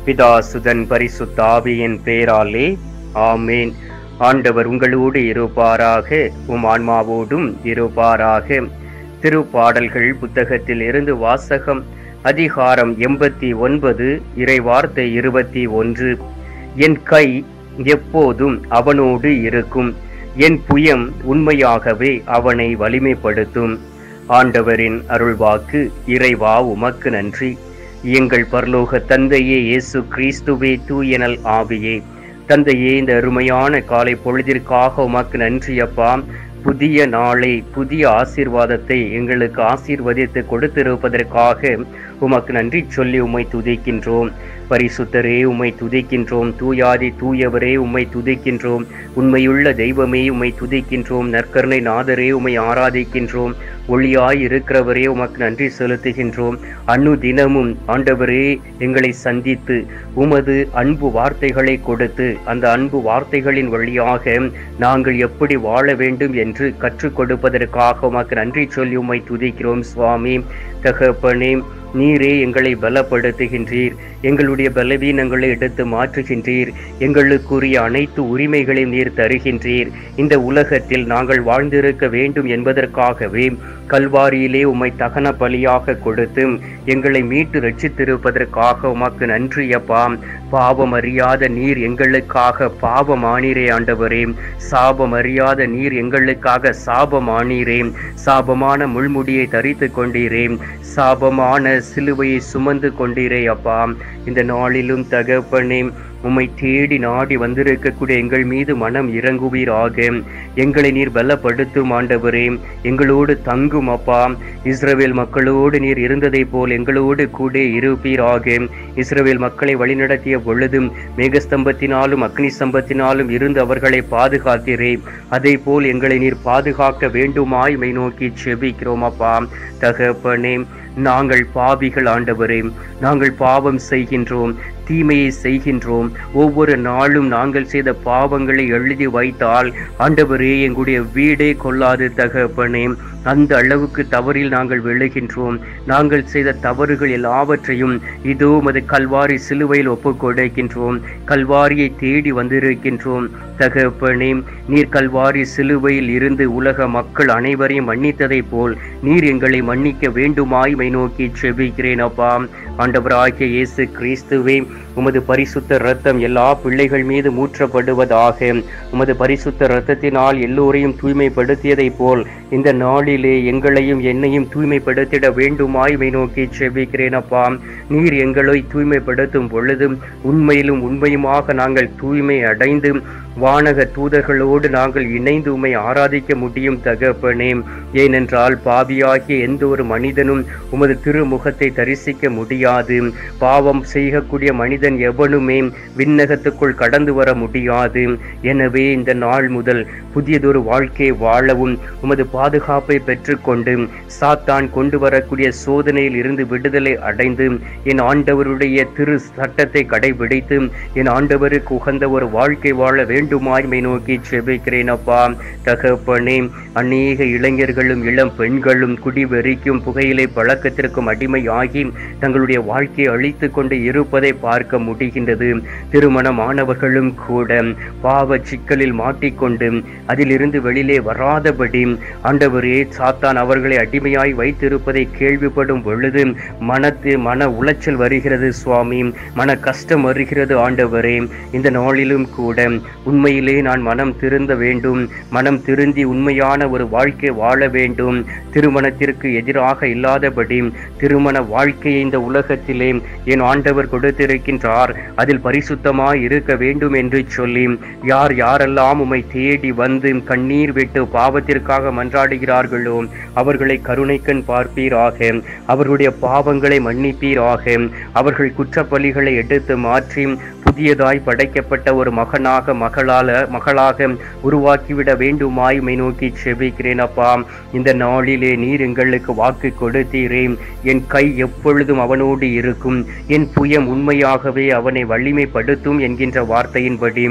பிதா சுதன் பரிசுத்த ஆவியின் பேராலே ஆமேன். ஆண்டவர் உங்களோடு இருப்பாராக, உம் ஆன்மாவோடும் இருப்பாராக. திருப்பாடல்கள் புத்தகத்தில் இருந்து வாசகம். அதிகாரம் 89, இறைவார்த்தை 21. என் கை எப்போதும் அவனோடு இருக்கும், என் புயம் உண்மையாகவே அவனை வலிமைப்படுத்தும். ஆண்டவரின் அருள்வாக்கு. இறைவா உமக்கு நன்றி. எங்கள் பரலோக தந்தையே, இயேசு கிறிஸ்துவே, தூயனல் ஆவியே, தந்தையே, இந்த அருமையான காலை பொழுதிற்காக உமக்கு நன்றி அப்பா. புதிய நாளை, புதிய ஆசீர்வாதத்தை எங்களுக்கு ஆசீர்வதித்து கொடுத்திருப்பதற்காக உமக்கு நன்றி சொல்லி உம்மை துதிக்கின்றோம். பரிசுத்தரே உம்மை துதிக்கின்றோம். தூயாதி தூயவரே உம்மை துதிக்கின்றோம். உண்மையுள்ள தெய்வமே உம்மை துதிக்கின்றோம். நற்கருணை நாதரே உம்மை ஆராதிக்கின்றோம். ஒளியாய் இருக்கிறவரே உமக்கு நன்றி செலுத்துகின்றோம். தினமும் ஆண்டவரே எங்களை சந்தித்து உமது அன்பு வார்த்தைகளை கொடுத்து அந்த அன்பு வார்த்தைகளின் வழியாக நாங்கள் எப்படி வாழ வேண்டும் என்று கற்றுக் கொடுப்பதற்காக உமக்கு நன்றி சொல்லி உம்மை துதிக்கிறோம். சுவாமி தகப்பனே, நீரே எங்களை பலப்படுத்துகின்றீர். எங்களுடைய பலவீனங்களை எடுத்து மாற்றுகின்றீர். எங்களுக்குரிய அனைத்து உரிமைகளையும் நீர் தருகின்றீர். இந்த உலகத்தில் நாங்கள் வாழ்ந்திருக்க வேண்டும் என்பதற்காகவே கல்வாரியிலே உம்மை தகன பலியாக கொடுத்து எங்களை மீட்டு ரட்சித்திருப்பதற்காக உமக்கு நன்றி அப்பா. பாவம் அறியாத நீர் எங்களுக்காக பாவமானீரே ஆண்டவரே. சாபம் அறியாத நீர் எங்களுக்காக சாபமானீரே. சாபமான முள்முடியை தரித்து கொண்டீரே. சாபமான சிலுவையை சுமந்து கொண்டீரே அப்பா. இந்த நாளிலும் தகப்பனே, உம்மை தேடி நாடி வந்திருக்கக்கூடிய எங்கள் மீது மனம் இறங்குவீராக. எங்களை நீர் பலப்படுத்தும் ஆண்டவரே. எங்களோடு தங்கும் அப்பா. இஸ்ரவேல் மக்களோடு நீர் இருந்ததை போல் எங்களோடு கூட இருப்பீராக. இஸ்ரவேல் மக்களை வழிநடத்திய பொழுதும் மேகஸ்தம்பத்தினாலும் அக்னி ஸ்தம்பத்தினாலும் இருந்து அவர்களை பாதுகாத்தீரே. அதே போல் எங்களை நீர் பாதுகாக்க வேண்டுமாய் மை நோக்கி செபிக்கிறோம் அப்பா. தகப்பனே, நாங்கள் பாவிகள் ஆண்டவரே. நாங்கள் பாவம் செய்கின்றோம், தீமையை செய்கின்றோம். ஒவ்வொரு நாளும் நாங்கள் செய்த பாவங்களை எழுதி வைத்தால் ஆண்டவரே எங்களுடைய வீடே கொள்ளாது தகப்பனே. அந்த அளவுக்கு தவறில் நாங்கள் விழுகின்றோம். நாங்கள் செய்த தவறுகள் எல்லாவற்றையும் இதோ உமது கல்வாரி சிலுவையில் ஒப்புக் கொடுக்கின்றோம். கல்வாரியை தேடி வந்திருக்கின்றோம் தகப்பனே. நீர் கல்வாரி சிலுவையில் இருந்து உலக மக்கள் அனைவரையும் மன்னித்ததை போல் நீர் எங்களை மன்னிக்க வேண்டுமாய் மை நோக்கி செபிக்கிறேன் அப்பா. ஆண்டவராகிய இயேசு கிறிஸ்துவே, உமது பரிசுத்த இரத்தம் எல்லா பிள்ளைகள் மீது ஊற்றப்படுவதாக. உமது பரிசுத்த இரத்தத்தினால் எல்லோரையும் தூய்மைப்படுத்தியதை போல் இந்த நாளிலே எங்களையும் என்னையும் தூய்மைப்படுத்திட வேண்டுமாய் மை நோக்கி செபிக்கிறேன் அப்பா. நீர் எங்களை தூய்மைப்படுத்தும் பொழுதும் உண்மையிலும் உண்மையுமாக நாங்கள் தூய்மை அடைந்து வானக தூதர்களோடு நாங்கள் இணைந்து உம்மை ஆராதிக்க முடியும் தகப்பனே. ஏனென்றால் பாவியாகிய எந்த ஒரு மனிதனும் உமது திருமுகத்தை தரிசிக்க முடியாது. பாவம் செய்யக்கூடிய மனிதன் எவனுமே விண்ணகத்துக்குள் கடந்து வர முடியாது. எனவே இந்த நாள் முதல் புதியதொரு வாழ்க்கை வாழவும் உமது பாதுகாப்பை பெற்றுக்கொண்டு சாத்தான் கொண்டு வரக்கூடிய சோதனையில் இருந்து விடுதலை அடைந்து என் ஆண்டவருடைய திரு சட்டத்தை கடைபிடித்து என் ஆண்டவருக்கு உகந்த ஒரு வாழ்க்கை வாழ வேண்டுமாய்மை நோக்கி செபிக்கிறேன் அப்பா. தகப்பனே, அநேக இளைஞர்களும் இளம் பெண்களும் குடிவெறிக்கும் புகையிலை பழக்கத்திற்கும் அடிமையாகி தங்களுடைய வாழ்க்கையை அழித்து கொண்டு இருப்பதை பார்க்க முடிகின்றது. திருமணமானவர்களும் கூட பாவ சிக்கலில் மாட்டிக்கொண்டு அதிலிருந்து வெளியிலே வராதபடி ஆண்டவரே சாத்தான் அவர்களை அடிமையாய் வைத்திருப்பதை கேள்விப்படும் பொழுது மன உளைச்சல் வருகிறது சுவாமி. மன கஷ்டம் வருகிறது ஆண்டவரே. இந்த நாளிலும் கூட உண்மையிலே நான் மனம் திருந்த வேண்டும். மனம் திருந்தி உண்மையான ஒரு வாழ்க்கை வாழ வேண்டும். திருமணத்திற்கு எதிராக இல்லாதபடி திருமண வாழ்க்கையை இந்த உலகத்திலே என் ஆண்டவர் கொடுத்திருக்கின்றார். அதில் பரிசுத்தமாய் இருக்க வேண்டும் என்று சொல்லி யாரெல்லாம் உம்மை தேடி வந்து கண்ணீர் விட்டு பாவத்திற்காக மன்றாடுகிறார்களோ அவர்களை கருணைக்கண் பார்ப்பீராக. அவர்களுடைய பாவங்களை மன்னிப்பீராக. அவர்கள் குற்றப்பலிகளை எடுத்து மாற்றி புதியதாய் படைக்கப்பட்ட ஒரு மகளாக உருவாக்கிவிட வேண்டுமாய் உம்மை நோக்கி செபிக்கிறேன் அப்பா. இந்த நாளிலே நீர் எங்களுக்கு வாக்கு கொடுத்தீரே, என் கை எப்பொழுதும் அவனோடு இருக்கும், என் புயம் உண்மையாகவே அவனை வலிமைப்படுத்தும் என்கின்ற வார்த்தையின்படி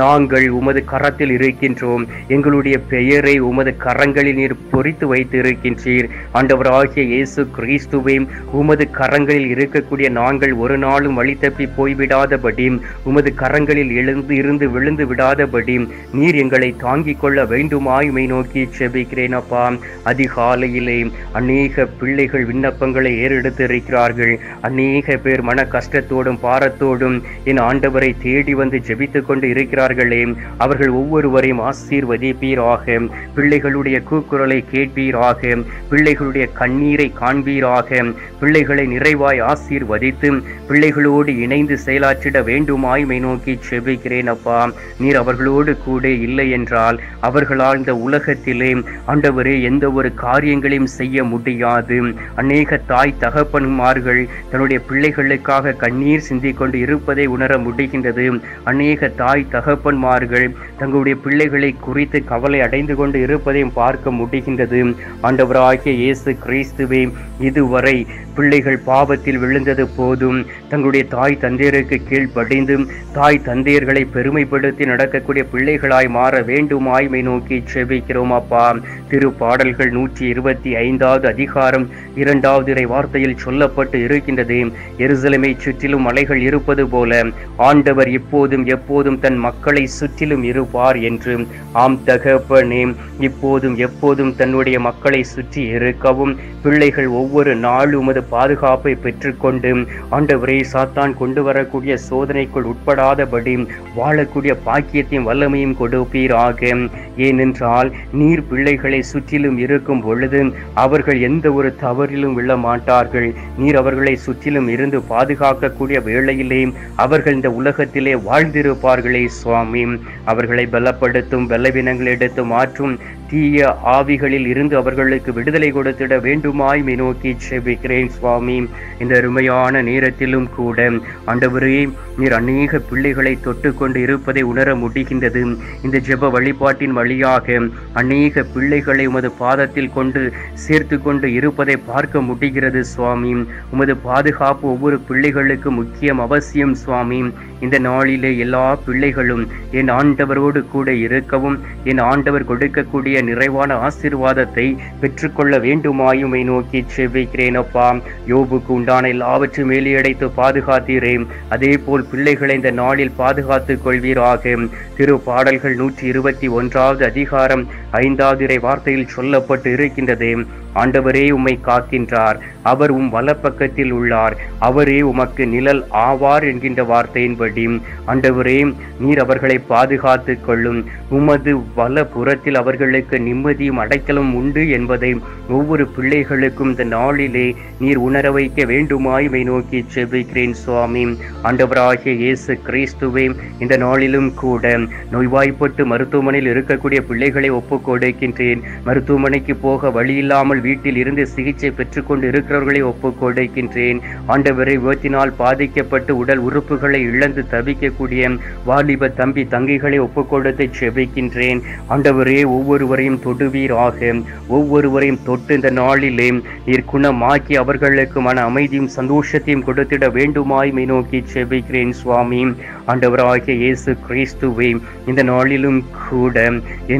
நாங்கள் உமது கரத்தில் இருக்கின்றோம். எங்களுடைய பெயரை உமது கரங்களில் நீர் பொறித்து வைத்து இருக்கின்றீர். ஆண்டவராகிய இயேசு கிறிஸ்துவே, உமது கரங்களில் இருக்கக்கூடிய நாங்கள் ஒரு நாளும் வழி தப்பி போய்விடாதபடி, உமது கரங்களில் இருந்து விழுந்து விடாதபடி நீர் எங்களை தாங்கிக் கொள்ள வேண்டுமாய் உம்மை நோக்கி செபிக்கிறேன் அப்பா. அதிகாலையிலே அநேக பிள்ளைகள் விண்ணப்பங்களை ஏறெடுத்து இருக்கிறார்கள். அநேக பேர் மன கஷ்டத்தோடும் பாரத்தோடும் என் ஆண்டவரை தேடி வந்து ஜெபித்துக் கொண்டு இருக்கிறார்களே, அவர்கள் ஒவ்வொருவரையும் ஆசீர்வதிப்பீராக. பிள்ளைகளுடைய கூக்குரலை கேட்பீராக, பிள்ளைகளுடைய கண்ணீரை காண்பீராக. பிள்ளைகளை நிறைவாய் ஆசீர்வதித்து பிள்ளைகளோடு இணைந்து செயலாற்றிட வேண்டுமாய் உம்மை நோக்கி செபிக்கிறேன் அப்பா. நீர் அவர்களோடு கூட இல்லை என்றால் அவர்களால் இந்த உலகத்திலே ஆண்டவரே எந்த ஒரு காரியங்களையும் செய்ய முடியாது. அநேக தாய் தகப்பன்மார்கள் தன்னுடைய பிள்ளைகளுக்காக கண்ணீர் சிந்திக் கொண்டு இருப்பதை உணர முடிகின்றது. அநேக தாய் தகப்பன்மார்கள் தங்களுடைய பிள்ளைகளை குறித்து கவலை அடைந்து கொண்டு இருப்பதையும் பார்க்க முடிகின்றது. ஆண்டவராகிய இயேசு கிறிஸ்துவே, இதுவரை பிள்ளைகள் பாவத்தில் விழுந்தது போதும், தங்களுடைய தாய் தந்தையருக்கு கீழ்ப்படிந்து தாய் தந்தையர்களை பெருமைப்படுத்தி நடக்கக்கூடிய பிள்ளைகளாய் மாற வேண்டுமாய் உம்மை நோக்கி செபிக்கிறோம் அப்பா. திருப்பாடல்கள் 125வது அதிகாரம் 2வது வார்த்தையில் சொல்லப்பட்டு இருக்கின்றது, எருசலேமை சுற்றிலும் மலைகள் இருப்பது போல ஆண்டவர் இப்போதும் எப்போதும் தன் மக்களை சுற்றிலும் இருப்பார் என்று. ஆம் தகப்பனே, இப்போதும் எப்போதும் தன்னுடைய மக்களை சுற்றி இருக்கவும் பிள்ளைகள் ஒவ்வொரு நாளும் உமது பாதுகாப்பை பெற்றுக்கொண்டு ஆண்டவரே சாத்தான் கொண்டு வரக்கூடிய சோதனைக்குள் உட்படாதபடி வாழக்கூடிய பாக்கியத்தையும் வல்லமையும் கொடுப்பீராக. ஏனென்றால் நீர் பிள்ளைகளை சுற்றிலும் இருக்கும் பொழுது அவர்கள் எந்த ஒரு தவறிலும் விழ மாட்டார்கள். நீர் அவர்களை சுற்றிலும் இருந்து பாதுகாக்கக்கூடிய வேளையிலே அவர்கள் இந்த உலகத்திலே வாழ்ந்திருப்பார்களே சுவாமி. அவர்களை பலப்படுத்தும், பலவீனங்களை எடுத்து மாற்றும் தீய ஆவிகளில் இருந்து அவர்களுக்கு விடுதலை கொடுத்திட வேண்டுமாய் உம்மை நோக்கி செபிக்கிறேன் சுவாமி. இந்த அருமையான நேரத்திலும் கூட ஆண்டவரே, நீர் அநேக பிள்ளைகளை தொட்டு கொண்டு இருப்பதை உணர முடிகின்றது. இந்த ஜெப வழிபாட்டின் வழியாக அநேக பிள்ளைகளை உமது பாதத்தில் கொண்டு சேர்த்து கொண்டு இருப்பதை பார்க்க முடிகிறது சுவாமி. உமது பாதுகாப்பு ஒவ்வொரு பிள்ளைகளுக்கு முக்கியம், அவசியம் சுவாமி. இந்த நாளிலே எல்லா பிள்ளைகளும் என் ஆண்டவரோடு கூட இருக்கவும் என் ஆண்டவர் கொடுக்கக்கூடிய நிறைவான ஆசீர்வாதத்தை பெற்றுக்கொள்ள வேண்டுமாய் உம்மை நோக்கி செபிக்கிறேன் அப்பா. யோபுக்கு உண்டான எல்லாவற்றையும் மேலியடைத்து பாதுகாத்தீரே, அதே போல் பிள்ளைகளை இந்த நாளில் பாதுகாத்துக் கொள்வீராக. திருப்பாடல்கள் 121வது அதிகாரம் 5வது வார்த்தையில் சொல்லப்பட்டு இருக்கின்றது, ஆண்டவரே உம்மை காக்கின்றார், அவர் உம் வலப்பக்கத்தில் உள்ளார், அவரே உமக்கு நிழல் ஆவார் என்கின்ற வார்த்தையின்படி ஆண்டவரே நீர் அவர்களை பாதுகாத்து கொள்ளும். உமது வல புறத்தில் அவர்களுக்கு நிம்மதியும் அடைக்கலும் உண்டு என்பதை ஒவ்வொரு பிள்ளைகளுக்கும் இந்த நாளிலே நீர் உணர வைக்க வேண்டுமாய் உம்மை நோக்கி செபிக்கிறேன் சுவாமி. ஆண்டவராகிய இயேசு கிறிஸ்துவே, இந்த நாளிலும் கூட நோய்வாய்ப்பட்டு மருத்துவமனையில் இருக்கக்கூடிய பிள்ளைகளை ஒப்புக் கொடுக்கின்றேன். மருத்துவமனைக்கு போக வழி இல்லாமல் வீட்டில் இருந்து சிகிச்சை பெற்றுக்கொண்டு இருக்கிறவர்களை ஒப்புக் கொடுக்கின்றேன். ஆண்டவரை விபத்தினால் பாதிக்கப்பட்டு உடல் உறுப்புகளை இழந்து தவிக்கக்கூடிய வாலிப தம்பி தங்கைகளை ஒப்புக் கொடுத்து செபிக்கின்றேன். ஆண்டவரே, ஒவ்வொருவரையும் தொடுவீராக. ஒவ்வொருவரையும் தொட்டு இந்த நாளிலே நீர் குணமாக்கி அவர்களுக்கு மன அமைதியும் சந்தோஷத்தையும் கொடுத்திட வேண்டுமாய் உம்மை நோக்கி செபிக்கிறேன் சுவாமி. ஆண்டவராகிய இயேசு கிறிஸ்துவே, இந்த நாளிலும் கூட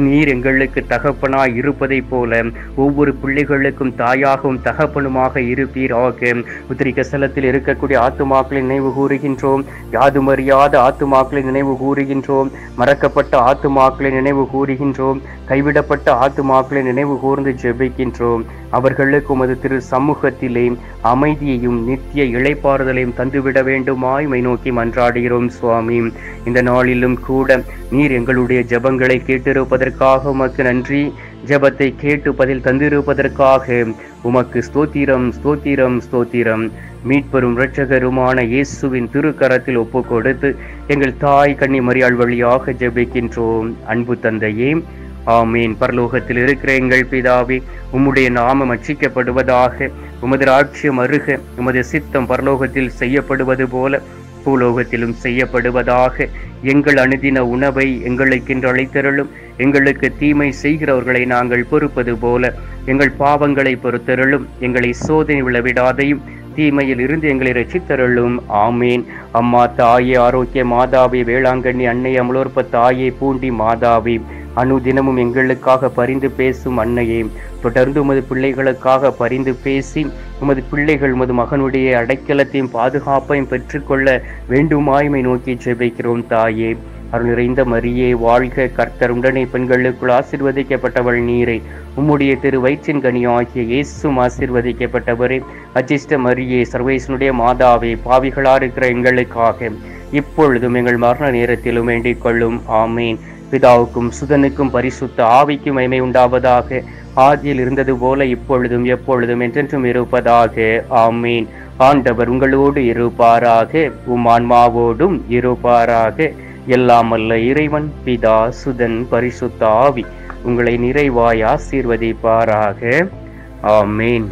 நீர் எங்களுக்கு தகப்பனாய் இருப்பதை போல ஒவ்வொரு பிள்ளைகளுக்கும் தாயாகவும் தகப்பனுமாக இருப்பீராக. உத்திரிகசலத்தில் இருக்கக்கூடிய ஆத்துமாக்களை நினைவு கூறுகின்றோம். யாதுமறியாத ஆத்துமாக்களை நினைவு கூறுகின்றோம். மறக்கப்பட்ட ஆத்துமாக்களை நினைவு கூறுகின்றோம். கைவிடப்பட்ட ஆத்துமாக்களை நினைவு கூர்ந்து ஜெபிக்கின்றோம். அவர்களுக்கு உமது திரு சமூகத்திலே அமைதியையும் நித்திய இளைப்பாறுதலையும் தந்துவிட வேண்டுமாய் உம்மை நோக்கி மன்றாடுகிறோம் சுவாமி. இந்த நாளிலும் கூட நீர் எங்களுடைய ஜெபங்களை கேட்டிருப்பதற்காக உமக்கு நன்றி. ஜெபத்தை கேட்டு பதில் தந்திருப்பதற்காக உமக்கு ஸ்தோத்திரம், ஸ்தோத்திரம், ஸ்தோத்திரம். மீட்பெரும் இரட்சகருமான இயேசுவின் திருக்கரத்தில் ஒப்புக் கொடுத்து எங்கள் தாய் கன்னி மரியாள் வழியாக ஜெபிக்கின்றோம். அன்பு தந்தையே, ஆமீன். பரலோகத்தில் இருக்கிற எங்கள் பிதாவே, உம்முடைய நாமம் அர்ச்சிக்கப்படுவதாக. உமது ராஜ்யம் அருக. உமது சித்தம் பரலோகத்தில் செய்யப்படுவது போல பூலோகத்திலும் செய்யப்படுவதாக. எங்கள் அனுதின உணவை எங்களுக்கென்று அளித்தருளும். எங்களுக்கு தீமை செய்கிறவர்களை நாங்கள் பொறுப்பது போல எங்கள் பாவங்களை பொறுத்தருளும். எங்களை சோதனை விழவிடாதையும் தீமையில் இருந்து எங்களை ரட்சித்தருளும். ஆமேன். அம்மா தாயே, ஆரோக்கிய மாதாவே, வேளாங்கண்ணி அன்னை, அமலோற்ப தாயே, பூண்டி மாதாவே, அனுதினமும் எங்களுக்காக பரிந்து பேசும் அன்னையே, தொடர்ந்து உமது பிள்ளைகளுக்காக பரிந்து பேசி உமது பிள்ளைகள் உமது மகனுடைய அடைக்கலத்தையும் பாதுகாப்பையும் பெற்றுக்கொள்ள வேண்டுமாய்மை நோக்கி ஜெபிக்கிறோம். தாயே, அருள் நிறைந்த மரியே வாழ்க, கர்த்தர் உடனே பெண்களுக்குள் ஆசீர்வதிக்கப்பட்டவள் நீரே. உம்முடைய திரு வயிற்றின் கனி ஆகிய இயேசுவும் ஆசீர்வதிக்கப்பட்டவரே. அஜிஷ்ட மரியே, சர்வேசனுடைய மாதாவே, பாவிகளா இருக்கிற எங்களுக்காக இப்பொழுதும் எங்கள் மரண நேரத்திலும் வேண்டிக் கொள்ளும். ஆமேன். பிதாவுக்கும் சுதனுக்கும் பரிசுத்த ஆவிக்கும் மகிமை உண்டாவதாக. ஆதியில் இருந்தது போல இப்பொழுதும் எப்பொழுதும் என்றென்றும் இருப்பதாக. ஆமீன். ஆண்டவர் உங்களோடு இருப்பாராக, உம் ஆன்மாவோடும் இருப்பாராக. எல்லாம் அல்ல இறைவன் பிதா, சுதன், பரிசுத்த ஆவி உங்களை நிறைவாய் ஆசீர்வதிப்பாராக. ஆமீன்.